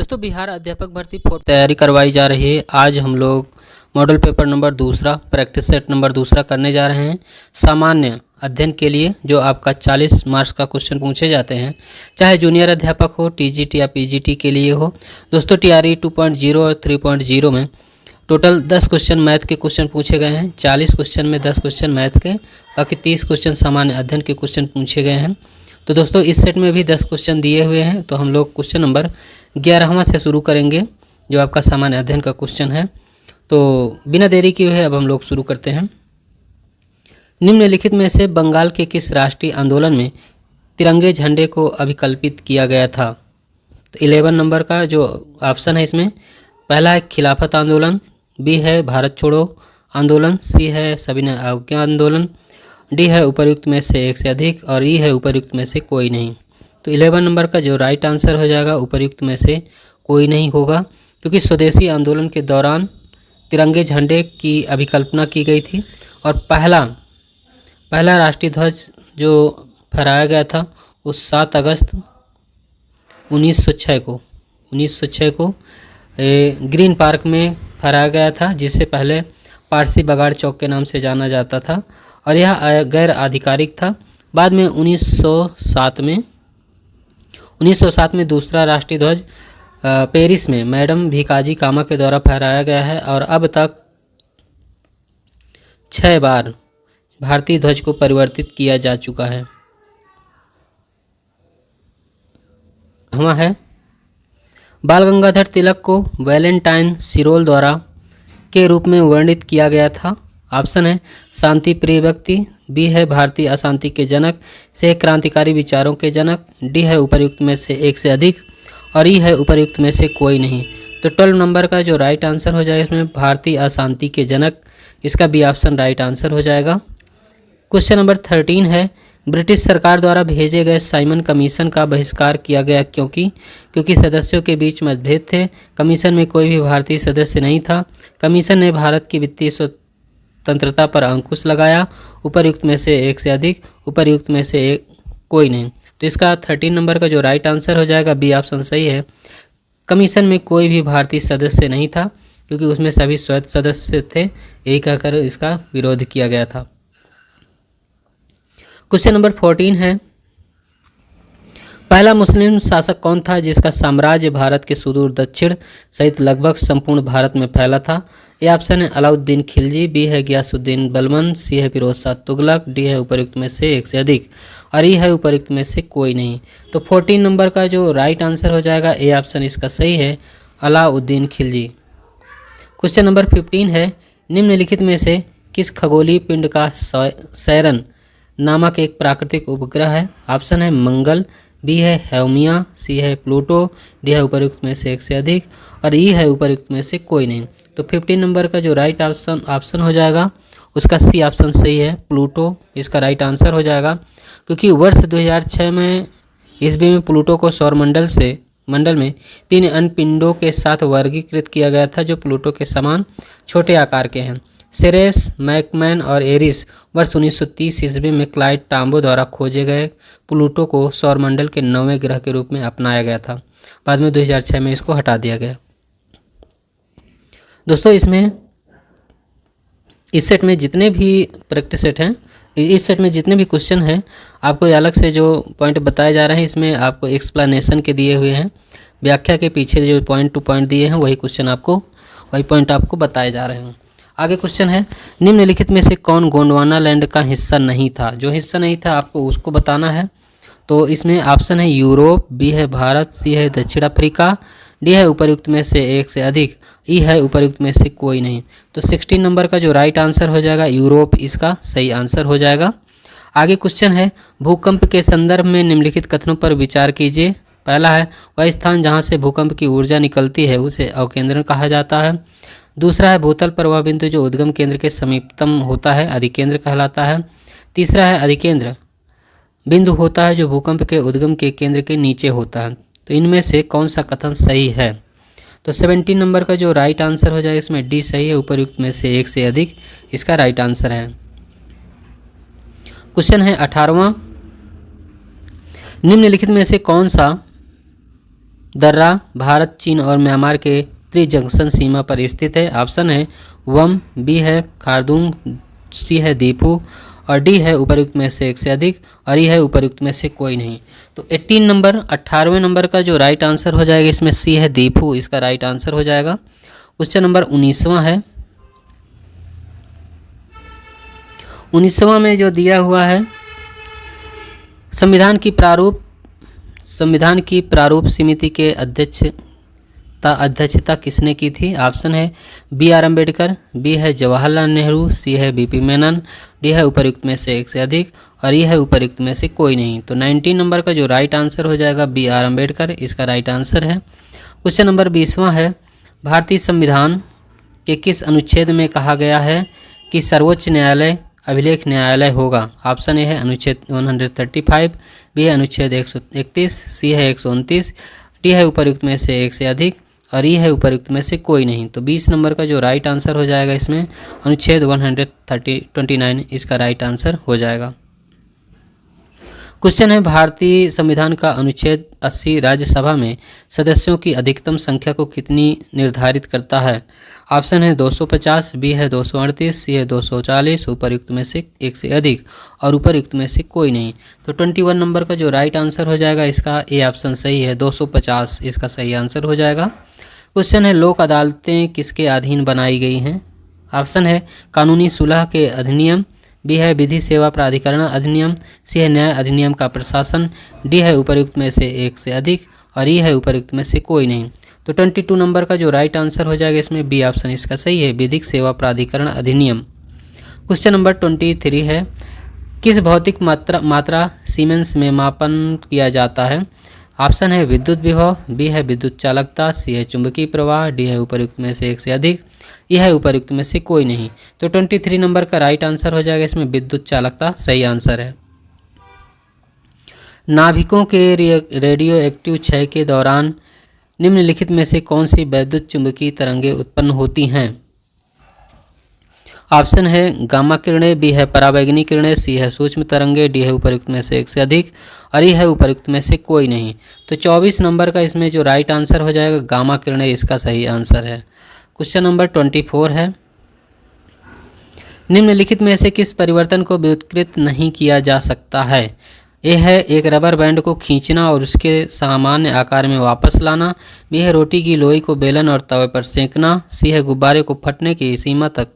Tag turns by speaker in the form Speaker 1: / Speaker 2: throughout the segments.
Speaker 1: दोस्तों बिहार अध्यापक भर्ती 4 तैयारी करवाई जा रही है। आज हम लोग मॉडल पेपर नंबर दूसरा प्रैक्टिस सेट नंबर दूसरा करने जा रहे हैं। सामान्य अध्ययन के लिए जो आपका 40 मार्क्स का क्वेश्चन पूछे जाते हैं, चाहे जूनियर अध्यापक हो, टीजीटी या पीजीटी के लिए हो। दोस्तों टीआरई 2.0 और 3.0 में टोटल 10 क्वेश्चन मैथ के क्वेश्चन पूछे गए हैं। 40 क्वेश्चन में 10 क्वेश्चन मैथ के, बाकी 30 क्वेश्चन सामान्य अध्ययन के क्वेश्चन पूछे गए हैं। तो दोस्तों इस सेट में भी 10 क्वेश्चन दिए हुए हैं। तो हम लोग क्वेश्चन नंबर 11वां से शुरू करेंगे, जो आपका सामान्य अध्ययन का क्वेश्चन है। तो बिना देरी किए हुए अब हम लोग शुरू करते हैं। निम्नलिखित में से बंगाल के किस राष्ट्रीय आंदोलन में तिरंगे झंडे को अभिकल्पित किया गया था? तो 11 नंबर का जो ऑप्शन है इसमें, पहला है खिलाफत आंदोलन, बी है भारत छोड़ो आंदोलन, सी है सविनय अवज्ञा आंदोलन, डी है उपर्युक्त में से एक से अधिक, और ई है उपर्युक्त में से कोई नहीं। तो 11 नंबर का जो राइट आंसर हो जाएगा उपर्युक्त में से कोई नहीं होगा, क्योंकि स्वदेशी आंदोलन के दौरान तिरंगे झंडे की अभिकल्पना की गई थी और पहला राष्ट्रीय ध्वज जो फहराया गया था उस 7 अगस्त 1906 को ग्रीन पार्क में फहराया गया था, जिससे पहले पारसी बगाड़ चौक के नाम से जाना जाता था और यह गैर आधिकारिक था। बाद में 1907 में दूसरा राष्ट्रीय ध्वज पेरिस में मैडम भिकाजी कामा के द्वारा फहराया गया है और अब तक 6 बार भारतीय ध्वज को परिवर्तित किया जा चुका है। वहाँ है बाल गंगाधर तिलक को वैलेंटाइन सिरोल द्वारा के रूप में वर्णित किया गया था। ऑप्शन है शांति प्रिय व्यक्ति, बी है भारतीय अशांति के जनक, सी है क्रांतिकारी विचारों के जनक, डी है उपर्युक्त में से एक से अधिक, और ई है उपर्युक्त में से कोई नहीं। तो 12 नंबर का जो राइट आंसर हो जाएगा इसमें भारतीय अशांति के जनक, इसका बी ऑप्शन राइट आंसर हो जाएगा। क्वेश्चन नंबर 13 है ब्रिटिश सरकार द्वारा भेजे गए साइमन कमीशन का बहिष्कार किया गया क्योंकि सदस्यों के बीच मतभेद थे। कमीशन में कोई भी भारतीय सदस्य नहीं था। कमीशन ने भारत की वित्तीय स्वतंत्रता पर अंकुश लगाया। उपर्युक्त में से एक से अधिक, उपर्युक्त में से एक कोई नहीं। तो इसका 13 नंबर का जो राइट आंसर हो जाएगा बी ऑप्शन सही है। कमीशन में कोई भी भारतीय सदस्य नहीं था, क्योंकि उसमें सभी स्वैत सदस्य थे, यही कहकर इसका विरोध किया गया था। क्वेश्चन नंबर 14 है पहला मुस्लिम शासक कौन था जिसका साम्राज्य भारत के सुदूर दक्षिण सहित लगभग संपूर्ण भारत में फैला था? ये ऑप्शन है अलाउद्दीन खिलजी, बी है गियासुद्दीन बलबन, सी है फिरोज शाह तुगलक, डी है उपर्युक्त में से एक से अधिक, और ई है उपर्युक्त में से कोई नहीं। तो 14 नंबर का जो राइट आंसर हो जाएगा ए ऑप्शन इसका सही है, अलाउद्दीन खिलजी। क्वेश्चन नंबर 15 है निम्नलिखित में से किस खगोलीय पिंड का सैरन नामक एक प्राकृतिक उपग्रह है? ऑप्शन है मंगल, बी है हेमिया, सी है प्लूटो, डी है उपर्युक्त में से एक से अधिक, और ई है उपर्युक्त में से कोई नहीं। तो 15 नंबर का जो राइट ऑप्शन हो जाएगा उसका सी ऑप्शन सही है, प्लूटो इसका राइट आंसर हो जाएगा, क्योंकि वर्ष 2006 में ईस्वी में प्लूटो को सौरमंडल मंडल में 3 अन्य पिंडों के साथ वर्गीकृत किया गया था जो प्लूटो के समान छोटे आकार के हैं। सेरेस, मैकमैन और एरिस वर्ष 1930 ईस्वी में क्लाइड टाम्बो द्वारा खोजे गए प्लूटो को सौरमंडल के 9वें ग्रह के रूप में अपनाया गया था। बाद में 2006 में इसको हटा दिया गया। दोस्तों इस सेट में जितने भी प्रैक्टिस सेट हैं, इस सेट में जितने भी क्वेश्चन हैं, आपको अलग से जो पॉइंट बताए जा रहे हैं इसमें आपको एक्सप्लेनेशन के दिए हुए हैं, व्याख्या के पीछे जो पॉइंट टू पॉइंट दिए हैं वही पॉइंट आपको बताए जा रहे हैं। आगे क्वेश्चन है निम्नलिखित में से कौन गोंडवाना लैंड का हिस्सा नहीं था? जो हिस्सा नहीं था आपको उसको बताना है। तो इसमें ऑप्शन है यूरोप, बी है भारत, सी है दक्षिण अफ्रीका, डी है उपर्युक्त में से एक से अधिक, ई है उपर्युक्त में से कोई नहीं। तो 16 नंबर का जो राइट आंसर हो जाएगा यूरोप इसका सही आंसर हो जाएगा। आगे क्वेश्चन है भूकंप के संदर्भ में निम्नलिखित कथनों पर विचार कीजिए। पहला है वह स्थान जहाँ से भूकंप की ऊर्जा निकलती है उसे अवकेंद्रण कहा जाता है। दूसरा है भूतल पर वह बिंदु जो उद्गम केंद्र के समीपतम होता है अधिकेंद्र कहलाता है। तीसरा है अधिकेंद्र बिंदु होता है जो भूकंप के उद्गम के केंद्र के नीचे होता है। तो इनमें से कौन सा कथन सही है? तो 17 नंबर का जो राइट आंसर हो जाएगा इसमें डी सही है, उपर्युक्त में से एक से अधिक इसका राइट आंसर है। क्वेश्चन है 18वां निम्नलिखित में से कौन सा दर्रा भारत, चीन और म्यांमार के त्रिजंक्शन सीमा पर स्थित है। ऑप्शन है वम, बी है खारदूंग, सी है दीपू और डी है उपयुक्त में से एक से अधिक और ई है उपयुक्त में से कोई नहीं। तो 18 नंबर 18वें नंबर का जो राइट आंसर हो जाएगा इसमें सी है दीपू, इसका राइट आंसर हो जाएगा। क्वेश्चन नंबर 19वां है। 19वां में जो दिया हुआ है, संविधान की प्रारूप समिति के अध्यक्षता किसने की थी? ऑप्शन है बी आर अम्बेडकर, बी है जवाहरलाल नेहरू, सी है बीपी मेनन, डी है उपयुक्त में से एक से अधिक और ये है उपयुक्त में से कोई नहीं। तो 19 नंबर का जो राइट आंसर हो जाएगा बी आर अम्बेडकर, इसका राइट आंसर है। क्वेश्चन नंबर 20वां है। भारतीय संविधान के किस अनुच्छेद में कहा गया है कि सर्वोच्च न्यायालय अभिलेख न्यायालय होगा? ऑप्शन ए है अनुच्छेद 135, बी है अनुच्छेद 131, सी है 129, डी है उपयुक्त में से एक से अधिक और ई है उपयुक्त में से कोई नहीं। तो 20 नंबर का जो राइट आंसर हो जाएगा इसमें अनुच्छेद 129 इसका राइट आंसर हो जाएगा। क्वेश्चन है भारतीय संविधान का अनुच्छेद 80 राज्यसभा में सदस्यों की अधिकतम संख्या को कितनी निर्धारित करता है? ऑप्शन है 250, बी है 238, सी है 240, उपयुक्त में से एक से अधिक और उपयुक्त में से कोई नहीं। तो 21 नंबर का जो राइट आंसर हो जाएगा इसका ए ऑप्शन सही है, 250 इसका सही आंसर हो जाएगा। क्वेश्चन है लोक अदालतें किसके अधीन बनाई गई हैं? ऑप्शन है कानूनी सुलह के अधिनियम, बी है विधि सेवा प्राधिकरण अधिनियम, सी है न्याय अधिनियम का प्रशासन, डी है उपयुक्त में से एक से अधिक और ई है उपयुक्त में से कोई नहीं। तो 22 नंबर का जो राइट आंसर हो जाएगा इसमें बी ऑप्शन इसका सही है, विधिक सेवा प्राधिकरण अधिनियम। क्वेश्चन नंबर 23 है। किस भौतिक मात्रा सीमेंस में मापन किया जाता है? ऑप्शन है विद्युत विभव, बी है विद्युत चालकता, सी है चुंबकीय प्रवाह, डी है उपयुक्त में से एक से अधिक, यह है उपयुक्त में से कोई नहीं। तो 23 नंबर का राइट आंसर हो जाएगा इसमें विद्युत चालकता सही आंसर है। नाभिकों के रेडियो एक्टिव क्षय के दौरान निम्नलिखित में से कौन सी वैद्युत चुंबकीय तरंगें उत्पन्न होती हैं? ऑप्शन है गामा किरणें, बी है परावैंगनी किरणें, सी है सूक्ष्म तरंगे, डी है उपयुक्त में से एक से अधिक और ये है उपयुक्त में से कोई नहीं। तो 24 नंबर का इसमें जो राइट आंसर हो जाएगा गामा किरणें इसका सही आंसर है। क्वेश्चन नंबर 24 है। निम्नलिखित में से किस परिवर्तन को व्युत्कृत नहीं किया जा सकता है? ए है एक रबर बैंड को खींचना और उसके सामान्य आकार में वापस लाना, बी है रोटी की लोई को बेलन और तवे पर सेंकना, सी है गुब्बारे को फटने की सीमा तक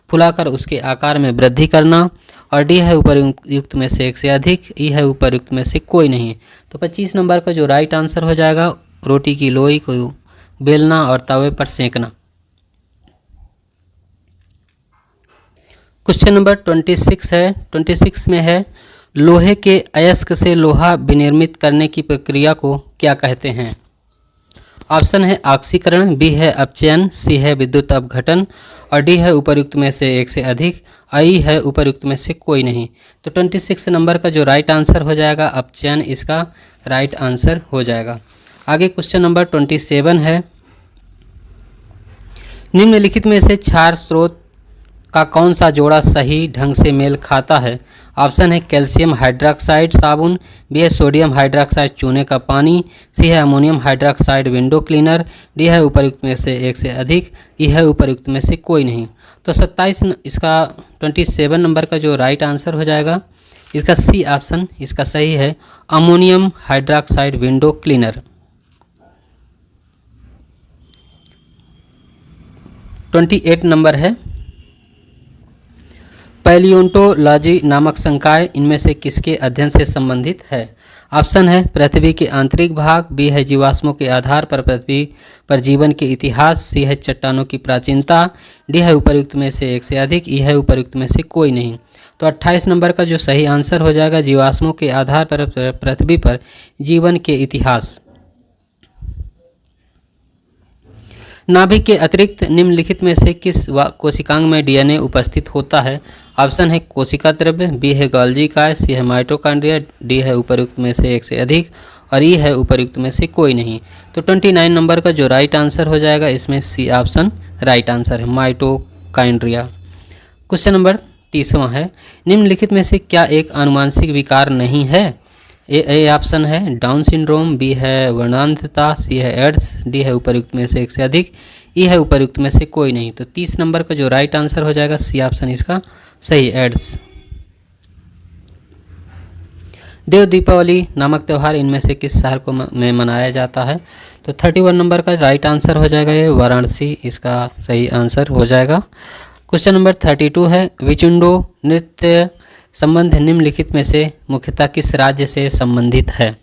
Speaker 1: फुलाकर उसके आकार में वृद्धि करना और डी है उपयुक्त में से एक से अधिक, ई है उपयुक्त में से कोई नहीं। तो 25 नंबर का जो राइट आंसर हो जाएगा रोटी की लोई को बेलना और तवे पर सेंकना। क्वेश्चन नंबर 26 है। 26 में है लोहे के अयस्क से लोहा विनिर्मित करने की प्रक्रिया को क्या कहते हैं? ऑप्शन है ऑक्सीकरण, बी है अपचयन, सी है विद्युत अपघटन और डी है उपयुक्त में से एक से अधिक, आई है उपयुक्त में से कोई नहीं। तो 26 नंबर का जो राइट आंसर हो जाएगा अपचयन इसका राइट आंसर हो जाएगा। आगे क्वेश्चन नंबर 27 है। निम्नलिखित में से क्षार स्रोत का कौन सा जोड़ा सही ढंग से मेल खाता है? ऑप्शन है कैल्शियम हाइड्रोक्साइड साबुन, बी है सोडियम हाइड्रोक्साइड चूने का पानी, सी है ammonium hydroxide window cleaner, D है उपयुक्त में से एक से अधिक, ई है उपयुक्त में से कोई नहीं। तो 27 इसका 27 नंबर का जो राइट आंसर हो जाएगा इसका सी ऑप्शन इसका सही है, ammonium hydroxide window cleaner. 28 number है। पैलियोंटोलॉजी नामक संकाय इनमें से किसके अध्ययन से संबंधित है? ऑप्शन है पृथ्वी के आंतरिक भाग, बी है जीवाश्मों के आधार पर पृथ्वी पर जीवन के इतिहास, सी है चट्टानों की प्राचीनता, डी है उपयुक्त में से एक से अधिक, ई है उपयुक्त में से कोई नहीं। तो 28 नंबर का जो सही आंसर हो जाएगा जीवाश्मों के आधार पर पृथ्वी पर जीवन के इतिहास। नाभिक के अतिरिक्त निम्नलिखित में से किस कोशिकांग में डीएनए उपस्थित होता है? ऑप्शन है कोशिका द्रव्य, बी है गोल्जी काय, सी है माइटोकॉन्ड्रिया, डी है उपयुक्त में से एक से अधिक और ई है उपयुक्त में से कोई नहीं। तो 29 नंबर का जो राइट आंसर हो जाएगा इसमें सी ऑप्शन राइट आंसर है, माइटोकॉन्ड्रिया। क्वेश्चन नंबर 30वां है। निम्नलिखित में से क्या एक आनुवांशिक विकार नहीं है? ए ऑप्शन है डाउन सिंड्रोम, बी है वर्णांधता, सी है एड्स, डी है उपर्युक्त में से एक से अधिक, ई है उपर्युक्त में से कोई नहीं। तो 30 नंबर का जो राइट आंसर हो जाएगा सी ऑप्शन इसका सही, एड्स। देव दीपावली नामक त्यौहार इनमें से किस शहर को में मनाया जाता है? तो 31 नंबर का राइट आंसर हो जाएगा ये वाराणसी, इसका सही आंसर हो जाएगा। क्वेश्चन नंबर 32 है विचुंडो नृत्य संबंध निम्नलिखित में से मुख्यतः किस राज्य से संबंधित है?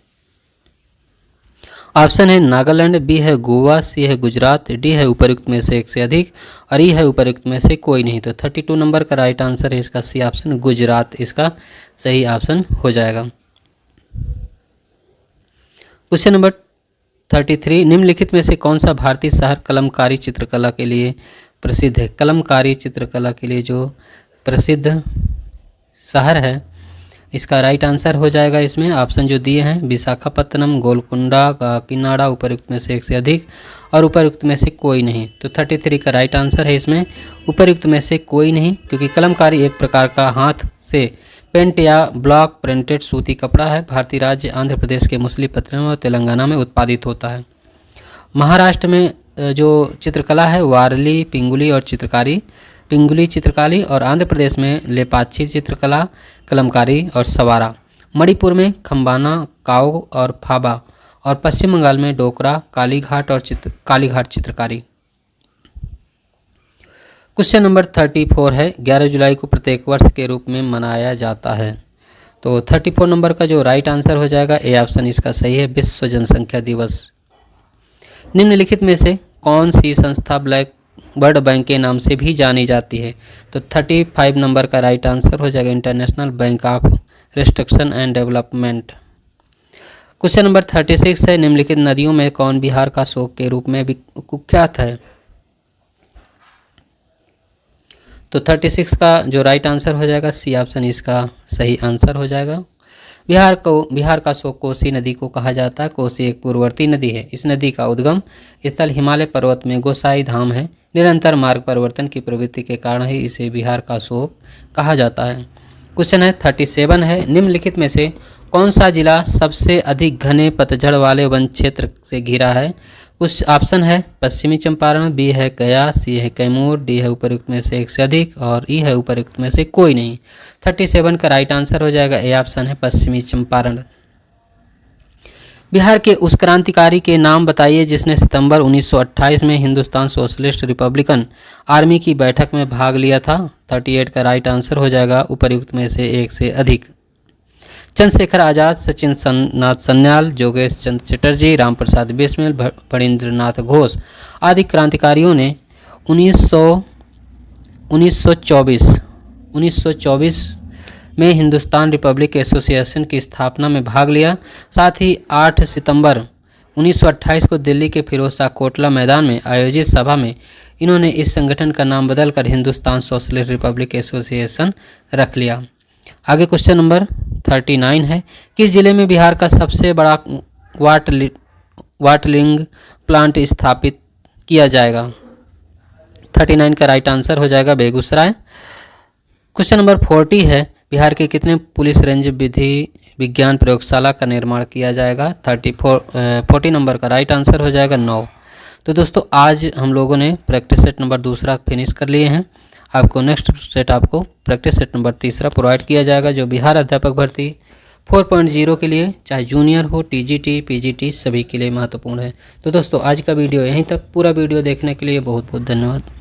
Speaker 1: ऑप्शन है नागालैंड, बी है गोवा, सी है गुजरात, डी है उपर्युक्त में से एक से अधिक और ई है उपर्युक्त में से कोई नहीं। तो 32 नंबर का राइट आंसर है इसका सी ऑप्शन गुजरात, इसका सही ऑप्शन हो जाएगा। क्वेश्चन नंबर 33 निम्नलिखित में से कौन सा भारतीय शहर कलमकारी चित्रकला के लिए प्रसिद्ध है? कलमकारी चित्रकला के लिए जो प्रसिद्ध शहर है इसका राइट आंसर हो जाएगा इसमें ऑप्शन जो दिए हैं विशाखापत्तनम, गोलकुंडा, काकीनाडा, उपर्युक्त में से एक से अधिक और उपर्युक्त में से कोई नहीं। तो 33 का राइट आंसर है इसमें उपर्युक्त में से कोई नहीं, क्योंकि कलमकारी एक प्रकार का हाथ से पेंट या ब्लॉक प्रिंटेड सूती कपड़ा है। भारतीय राज्य आंध्र प्रदेश के मुसलीपट्टनम और तेलंगाना में उत्पादित होता है। महाराष्ट्र में जो चित्रकला है वारली, पिंगुली चित्रकारी और आंध्र प्रदेश में लेपाक्षी चित्रकला, कलमकारी और सवारा। मणिपुर में खम्बाना, काओ और फाबा और पश्चिम बंगाल में डोकरा, कालीघाट चित्रकारी। क्वेश्चन नंबर 34 है 11 जुलाई को प्रत्येक वर्ष के रूप में मनाया जाता है। तो 34 नंबर का जो राइट आंसर हो जाएगा ए ऑप्शन इसका सही है, विश्व जनसंख्या दिवस। निम्नलिखित में से कौन सी संस्था वर्ल्ड बैंक के नाम से भी जानी जाती है? तो 35 नंबर का राइट आंसर हो जाएगा international bank of reconstruction and development. Question number 36 है निम्नलिखित नदियों में कौन बिहार का शोक के रूप में कुख्यात है? तो 36 का जो राइट आंसर हो जाएगा सी ऑप्शन इसका सही आंसर हो जाएगा। बिहार का शोक कोसी नदी को कहा जाता है। कोसी एक पूर्ववर्ती नदी है। इस नदी का उद्गम स्थल हिमालय पर्वत में गोसाई धाम है। निरंतर मार्ग परिवर्तन की प्रवृत्ति के कारण ही इसे बिहार का शोक कहा जाता है। क्वेश्चन है 37 है निम्नलिखित में से कौन सा जिला सबसे अधिक घने पतझड़ वाले वन क्षेत्र से घिरा है? कुछ ऑप्शन है पश्चिमी चंपारण, बी है गया, सी है कैमूर, डी है उपर्युक्त में से एक से अधिक और ई है उपर्युक्त में से कोई नहीं। 37 का राइट आंसर हो जाएगा ए ऑप्शन है पश्चिमी चंपारण। बिहार के उस क्रांतिकारी के नाम बताइए जिसने सितंबर 1928 में हिंदुस्तान सोशलिस्ट रिपब्लिकन आर्मी की बैठक में भाग लिया था। 38 का राइट आंसर हो जाएगा उपर्युक्त में से एक से अधिक। चंद्रशेखर आजाद, सचिन नाथ सन्याल, जोगेश चंद्र चटर्जी, रामप्रसाद बिस्मिल, फणींद्रनाथ घोष आदि क्रांतिकारियों ने 1924 में हिंदुस्तान रिपब्लिक एसोसिएशन की स्थापना में भाग लिया। साथ ही 8 सितंबर 1928 को दिल्ली के फिरोज शाह कोटला मैदान में आयोजित सभा में इन्होंने इस संगठन का नाम बदलकर हिंदुस्तान सोशलिस्ट रिपब्लिक एसोसिएशन रख लिया। आगे क्वेश्चन नंबर 39 है किस जिले में बिहार का सबसे बड़ा वाटलिंग प्लांट स्थापित किया जाएगा? 39 का राइट आंसर हो जाएगा बेगूसराय। क्वेश्चन नंबर 40 है बिहार के कितने पुलिस रेंज विधि विज्ञान प्रयोगशाला का निर्माण किया जाएगा? 40 नंबर का राइट आंसर हो जाएगा 9। तो दोस्तों आज हम लोगों ने प्रैक्टिस सेट नंबर 2 फिनिश कर लिए हैं। आपको नेक्स्ट सेट आपको प्रैक्टिस सेट नंबर 3 प्रोवाइड किया जाएगा जो बिहार अध्यापक भर्ती 4.0 के लिए चाहे जूनियर हो, टीजीटी, पीजीटी सभी के लिए महत्वपूर्ण है। तो दोस्तों आज का वीडियो यहीं तक। पूरा वीडियो देखने के लिए बहुत बहुत धन्यवाद।